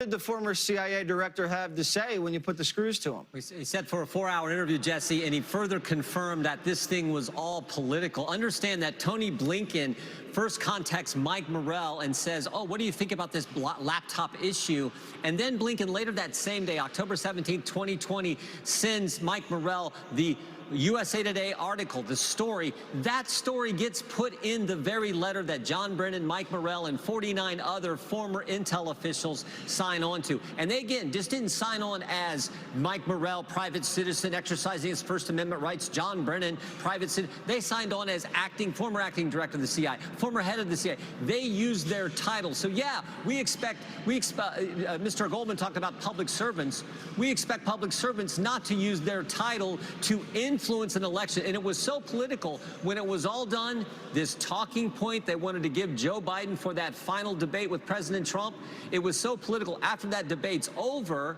What did the former CIA director have to say when you put the screws to him? He said for a 4-hour interview, Jesse, and he further confirmed that this thing was all political. Understand that Tony Blinken first contacts Mike Morell and says, oh, what do you think about this laptop issue? And then Blinken later that same day, October 17, 2020, sends Mike Morell the USA Today article, the story. That story gets put in the very letter that John Brennan, Mike Morell, and 49 other former intel officials sign on to. And they, again, just didn't sign on as Mike Morell, private citizen exercising his First Amendment rights, John Brennan, private citizen. They signed on as former acting director of the CIA, former head of the CIA. They used their title. So, yeah, Mr. Goldman talked about public servants. We expect public servants not to use their title to influence an election. And it was so political when it was all done, this talking point they wanted to give Joe Biden for that final debate with President Trump, it was so political. After that debate's over,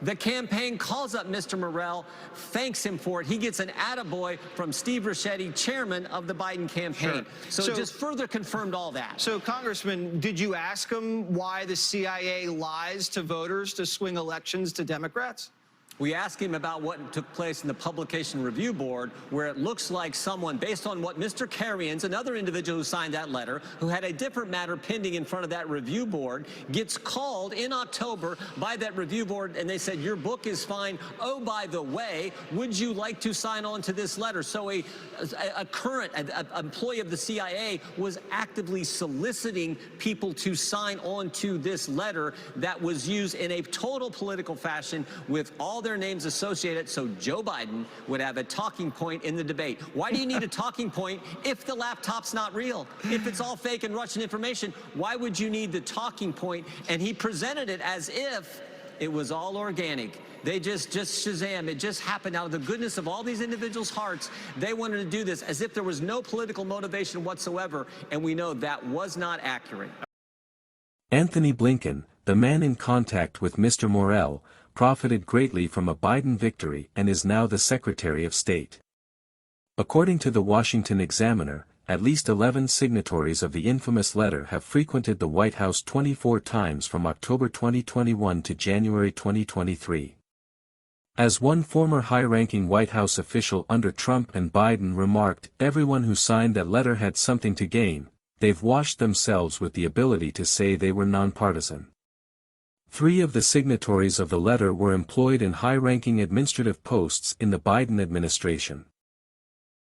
the campaign calls up Mr. Morell, thanks him for it. He gets an attaboy from Steve Ricchetti, chairman of the Biden campaign. Sure. So it just further confirmed all that. So, Congressman, did you ask him why the CIA lies to voters to swing elections to Democrats? We asked him about what took place in the Publication Review Board, where it looks like someone, based on what Mr. Carrions, another individual who signed that letter, who had a different matter pending in front of that review board, gets called in October by that review board, and they said, your book is fine. Oh, by the way, would you like to sign on to this letter? So a current employee of the CIA was actively soliciting people to sign on to this letter that was used in a total political fashion with all their names associated, so Joe Biden would have a talking point in the debate. Why do you need a talking point if the laptop's not real? If it's all fake and Russian information, why would you need the talking point? And he presented it as if it was all organic. They just Shazam, it just happened out of the goodness of all these individuals' hearts. They wanted to do this as if there was no political motivation whatsoever, and we know that was not accurate. Anthony Blinken, the man in contact with Mr. Morell, profited greatly from a Biden victory and is now the Secretary of State. According to the Washington Examiner, at least 11 signatories of the infamous letter have frequented the White House 24 times from October 2021 to January 2023. As one former high-ranking White House official under Trump and Biden remarked, everyone who signed that letter had something to gain. They've washed themselves with the ability to say they were nonpartisan. 3 of the signatories of the letter were employed in high-ranking administrative posts in the Biden administration.